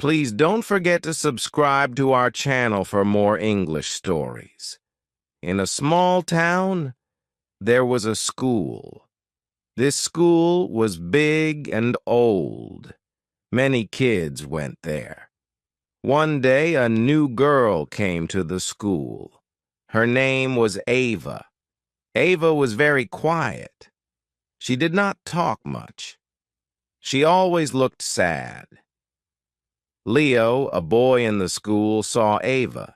Please don't forget to subscribe to our channel for more English stories. In a small town, there was a school. This school was big and old. Many kids went there. One day, a new girl came to the school. Her name was Ava. Ava was very quiet. She did not talk much. She always looked sad. Leo, a boy in the school, saw Ava.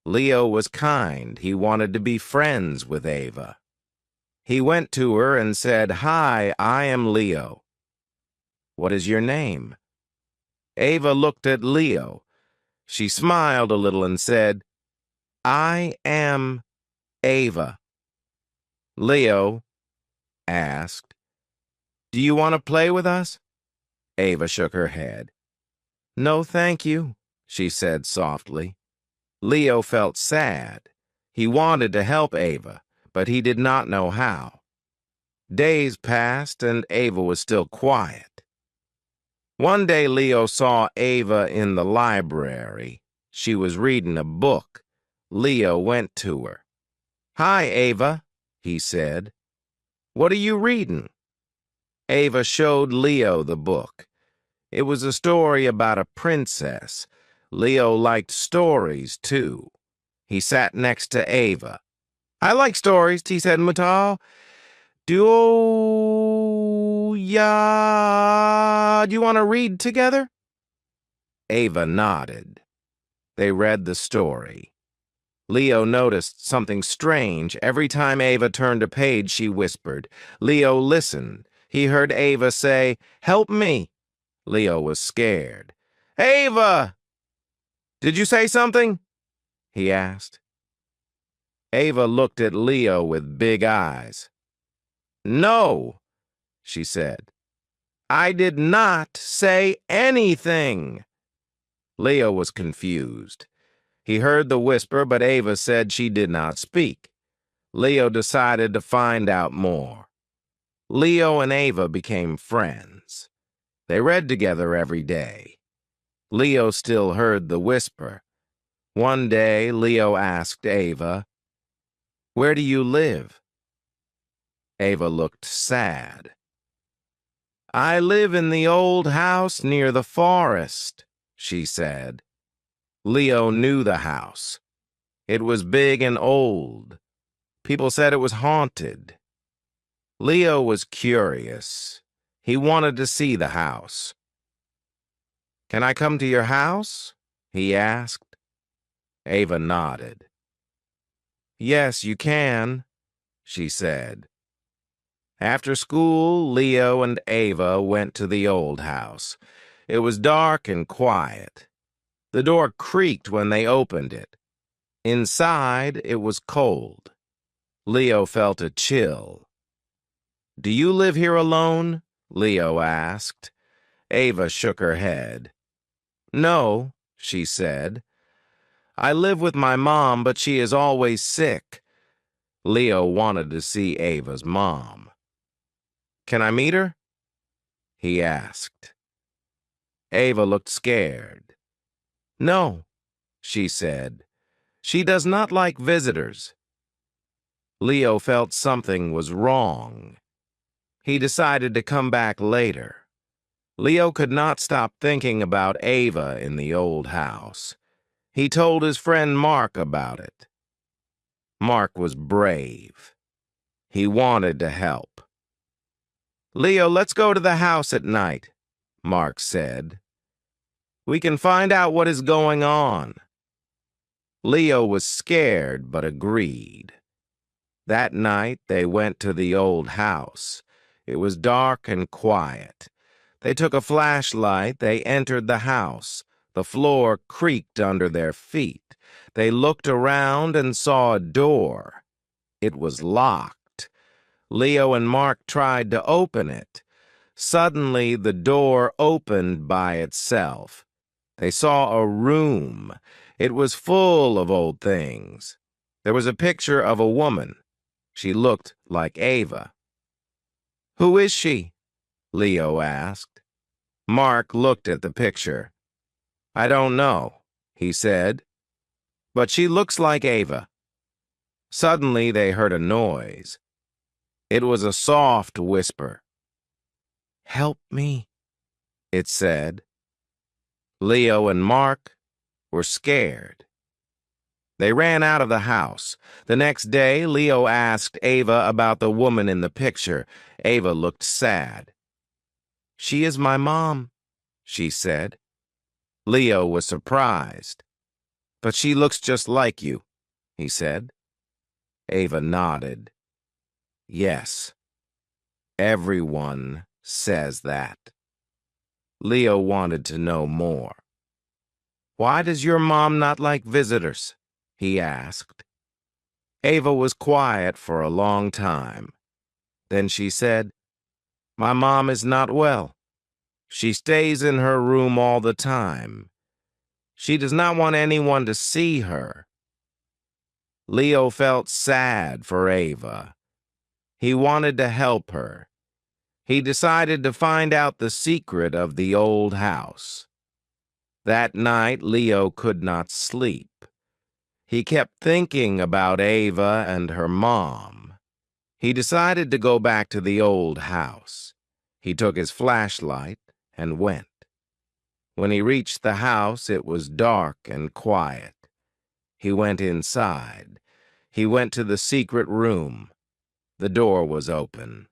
Leo was kind. He wanted to be friends with Ava. He went to her and said, "Hi, I am Leo." "What is your name?" Ava looked at Leo. She smiled a little and said, "I am Ava." Leo asked, "Do you want to play with us?" Ava shook her head. "No, thank you," she said softly. Leo felt sad. He wanted to help Ava, but he did not know how. Days passed, and Ava was still quiet. One day, Leo saw Ava in the library. She was reading a book. Leo went to her. "Hi, Ava," he said. "What are you reading?" Ava showed Leo the book. It was a story about a princess. Leo liked stories, too. He sat next to Ava. "I like stories," he said, "Mutal. Do you want to read together?" Ava nodded. They read the story. Leo noticed something strange. Every time Ava turned a page, she whispered. Leo listened. He heard Ava say, "Help me." Leo was scared. "Ava! Did you say something?" he asked. Ava looked at Leo with big eyes. "No," she said. "I did not say anything." Leo was confused. He heard the whisper, but Ava said she did not speak. Leo decided to find out more. Leo and Ava became friends. They read together every day. Leo still heard the whisper. One day, Leo asked Ava, "Where do you live?" Ava looked sad. "I live in the old house near the forest," she said. Leo knew the house. It was big and old. People said it was haunted. Leo was curious. He wanted to see the house. "Can I come to your house?" he asked. Ava nodded. "Yes, you can," she said. After school, Leo and Ava went to the old house. It was dark and quiet. The door creaked when they opened it. Inside, it was cold. Leo felt a chill. "Do you live here alone?" Leo asked. Ava shook her head. "No," she said. "I live with my mom, but she is always sick." Leo wanted to see Ava's mom. "Can I meet her?" he asked. Ava looked scared. "No," she said. "She does not like visitors." Leo felt something was wrong. He decided to come back later. Leo could not stop thinking about Ava in the old house. He told his friend Mark about it. Mark was brave. He wanted to help. "Leo, let's go to the house at night," Mark said. "We can find out what is going on." Leo was scared but agreed. That night they went to the old house. It was dark and quiet. They took a flashlight. They entered the house. The floor creaked under their feet. They looked around and saw a door. It was locked. Leo and Mark tried to open it. Suddenly, the door opened by itself. They saw a room. It was full of old things. There was a picture of a woman. She looked like Ava. "Who is she?" Leo asked. Mark looked at the picture. I don't know, he said, but she looks like Ava. Suddenly they heard a noise. It was a soft whisper. Help me, it said. Leo and Mark were scared. They ran out of the house. The next day, Leo asked Ava about the woman in the picture. Ava looked sad. She is my mom, she said. Leo was surprised. But she looks just like you, he said. Ava nodded. Yes, everyone says that. Leo wanted to know more. Why does your mom not like visitors? He asked. Ava was quiet for a long time. Then she said, My mom is not well. She stays in her room all the time. She does not want anyone to see her. Leo felt sad for Ava. He wanted to help her. He decided to find out the secret of the old house. That night, Leo could not sleep. He kept thinking about Ava and her mom. He decided to go back to the old house. He took his flashlight and went. When he reached the house, it was dark and quiet. He went inside. He went to the secret room. The door was open.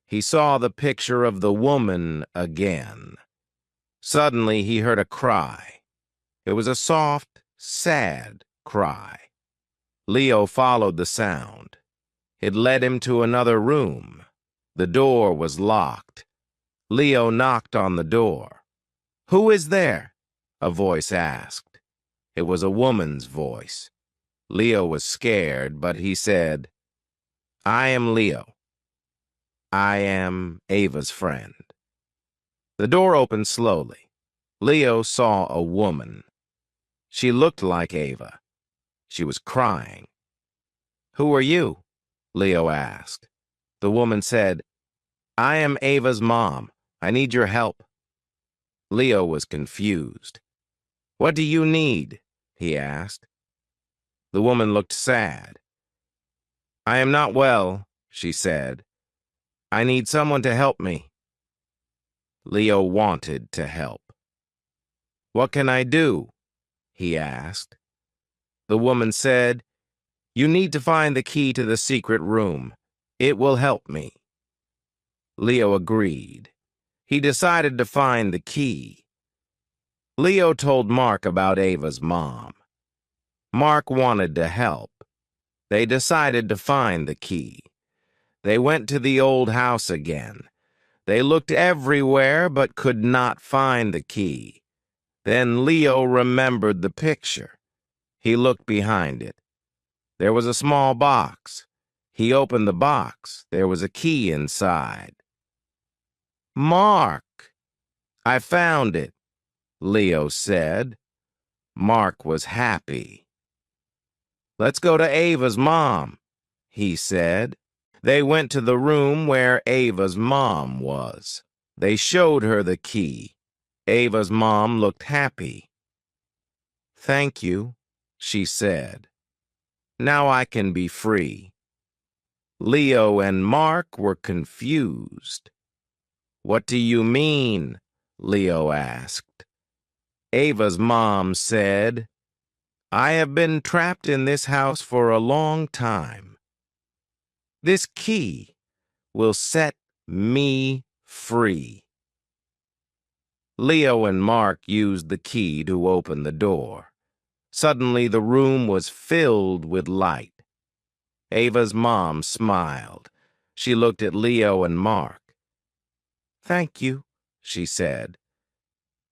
He saw the picture of the woman again. Suddenly, he heard a cry. It was a soft, sad cry. Leo followed the sound. It led him to another room. The door was locked. Leo knocked on the door. Who is there? A voice asked. It was a woman's voice. Leo was scared, but he said, I am Leo. I am Ava's friend. The door opened slowly. Leo saw a woman. She looked like Ava. She was crying. Who are you? Leo asked. The woman said, I am Ava's mom. I need your help. Leo was confused. What do you need? He asked. The woman looked sad. I am not well, she said. I need someone to help me. Leo wanted to help. What can I do? He asked. The woman said, You need to find the key to the secret room. It will help me. Leo agreed. He decided to find the key. Leo told Mark about Ava's mom. Mark wanted to help. They decided to find the key. They went to the old house again. They looked everywhere but could not find the key. Then Leo remembered the picture. He looked behind it. There was a small box. He opened the box. There was a key inside. Mark! I found it, Leo said. Mark was happy. Let's go to Ava's mom, he said. They went to the room where Ava's mom was. They showed her the key. Ava's mom looked happy. Thank you, she said. Now I can be free. Leo and Mark were confused. What do you mean? Leo asked. Ava's mom said, I have been trapped in this house for a long time. This key will set me free. Leo and Mark used the key to open the door. Suddenly, the room was filled with light. Ava's mom smiled. She looked at Leo and Mark. Thank you, she said.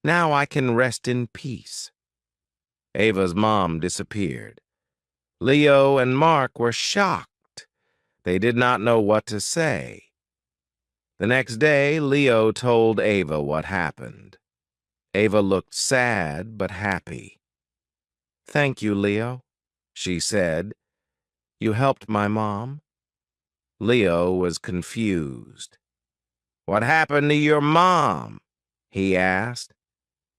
Now I can rest in peace. Ava's mom disappeared. Leo and Mark were shocked. They did not know what to say. The next day, Leo told Ava what happened. Ava looked sad but happy. Thank you, Leo, she said. You helped my mom. Leo was confused. What happened to your mom? He asked.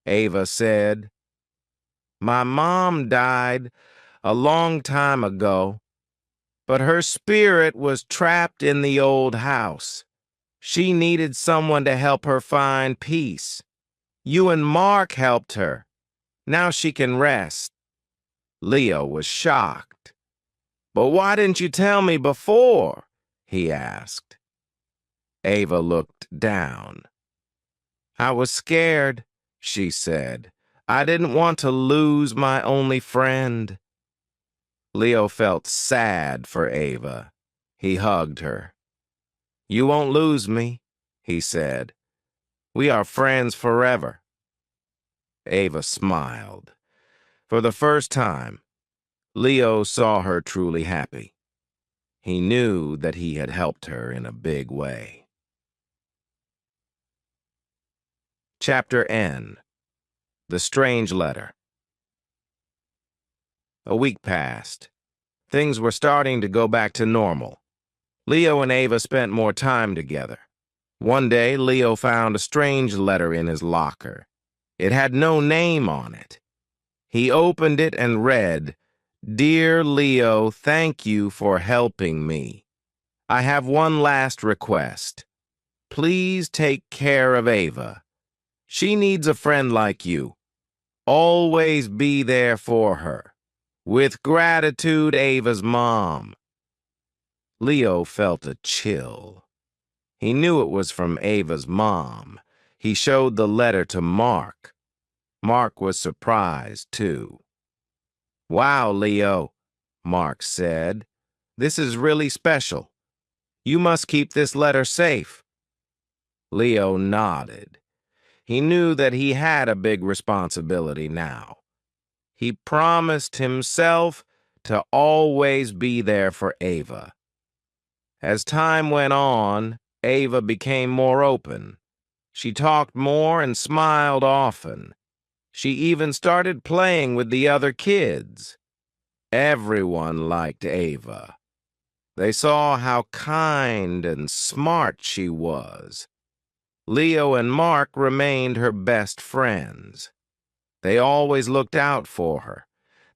Ava said, My mom died a long time ago, but her spirit was trapped in the old house. She needed someone to help her find peace. You and Mark helped her. Now she can rest." Leo was shocked. "But why didn't you tell me before?" he asked. Ava looked down. "I was scared," she said. "I didn't want to lose my only friend." Leo felt sad for Ava. He hugged her. "You won't lose me," he said. "We are friends forever." Ava smiled. For the first time, Leo saw her truly happy. He knew that he had helped her in a big way. Chapter N. The Strange Letter. A week passed. Things were starting to go back to normal. Leo and Ava spent more time together. One day, Leo found a strange letter in his locker. It had no name on it. He opened it and read, "Dear Leo, thank you for helping me. I have one last request. Please take care of Ava. She needs a friend like you. Always be there for her. With gratitude, Ava's mom." Leo felt a chill. He knew it was from Ava's mom. He showed the letter to Mark. Mark was surprised, too. "Wow, Leo," Mark said. "This is really special. You must keep this letter safe." Leo nodded. He knew that he had a big responsibility now. He promised himself to always be there for Ava. As time went on, Ava became more open. She talked more and smiled often. She even started playing with the other kids. Everyone liked Ava. They saw how kind and smart she was. Leo and Mark remained her best friends. They always looked out for her.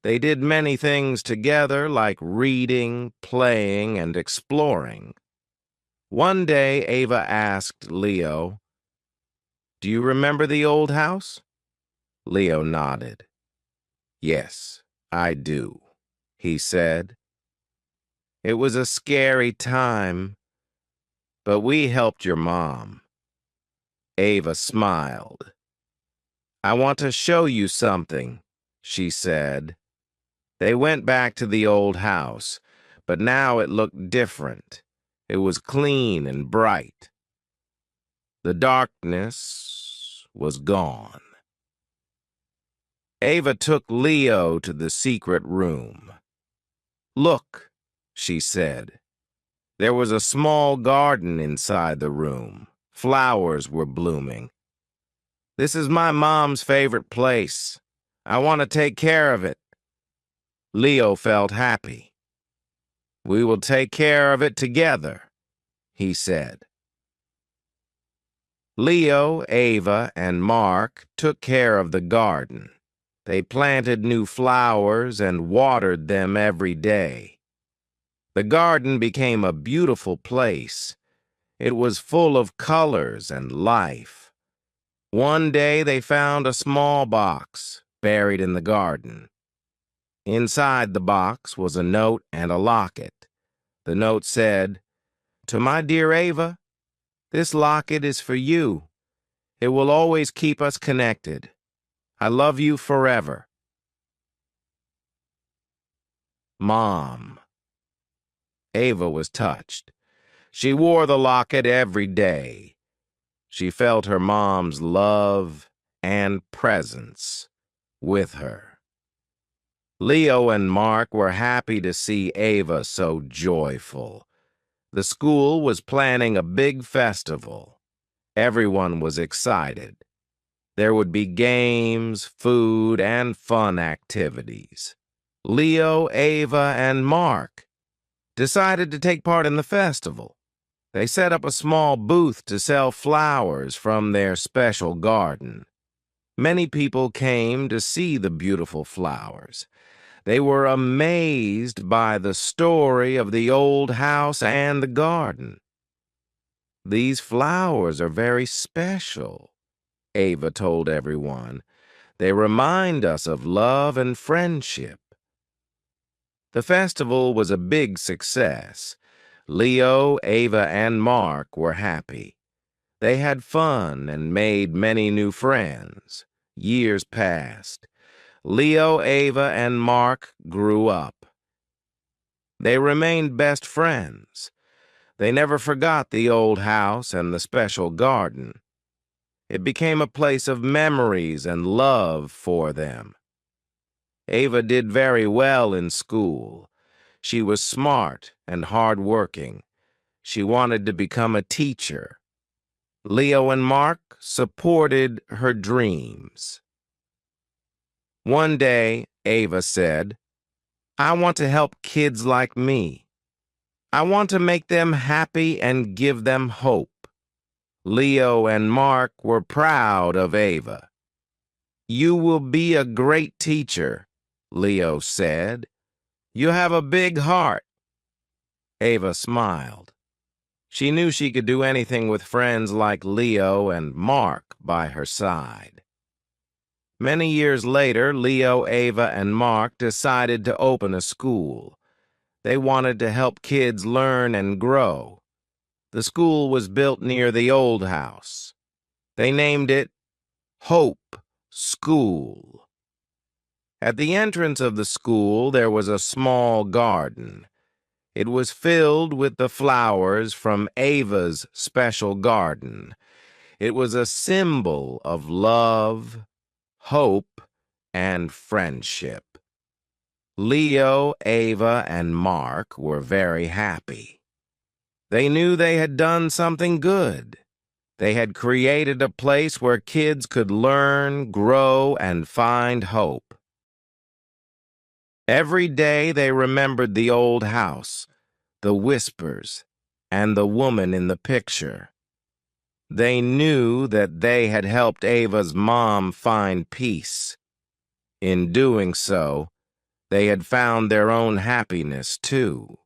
They did many things together, like reading, playing, and exploring. One day, Ava asked Leo, "Do you remember the old house?" Leo nodded. "Yes, I do," he said. "It was a scary time, but we helped your mom." Ava smiled. "I want to show you something," she said. They went back to the old house, but now it looked different. It was clean and bright. The darkness was gone. Ava took Leo to the secret room. "Look," she said. There was a small garden inside the room. Flowers were blooming. "This is my mom's favorite place. I want to take care of it." Leo felt happy. "We will take care of it together," he said. Leo, Ava, and Mark took care of the garden. They planted new flowers and watered them every day. The garden became a beautiful place. It was full of colors and life. One day they found a small box buried in the garden. Inside the box was a note and a locket. The note said, "To my dear Ava, this locket is for you. It will always keep us connected. I love you forever. Mom." Ava was touched. She wore the locket every day. She felt her mom's love and presence with her. Leo and Mark were happy to see Ava so joyful. The school was planning a big festival. Everyone was excited. There would be games, food, and fun activities. Leo, Ava, and Mark decided to take part in the festival. They set up a small booth to sell flowers from their special garden. Many people came to see the beautiful flowers. They were amazed by the story of the old house and the garden. "These flowers are very special," Ava told everyone. "They remind us of love and friendship." The festival was a big success. Leo, Ava, and Mark were happy. They had fun and made many new friends. Years passed. Leo, Ava, and Mark grew up. They remained best friends. They never forgot the old house and the special garden. It became a place of memories and love for them. Ava did very well in school. She was smart and hardworking. She wanted to become a teacher. Leo and Mark supported her dreams. One day, Ava said, "I want to help kids like me. I want to make them happy and give them hope." Leo and Mark were proud of Ava. "You will be a great teacher," Leo said. "You have a big heart." Ava smiled. She knew she could do anything with friends like Leo and Mark by her side. Many years later, Leo, Ava, and Mark decided to open a school. They wanted to help kids learn and grow. The school was built near the old house. They named it Hope School. At the entrance of the school, there was a small garden. It was filled with the flowers from Ava's special garden. It was a symbol of love, hope, and friendship. Leo, Ava, and Mark were very happy. They knew they had done something good. They had created a place where kids could learn, grow, and find hope. Every day they remembered the old house, the whispers, and the woman in the picture. They knew that they had helped Ava's mom find peace. In doing so, they had found their own happiness, too.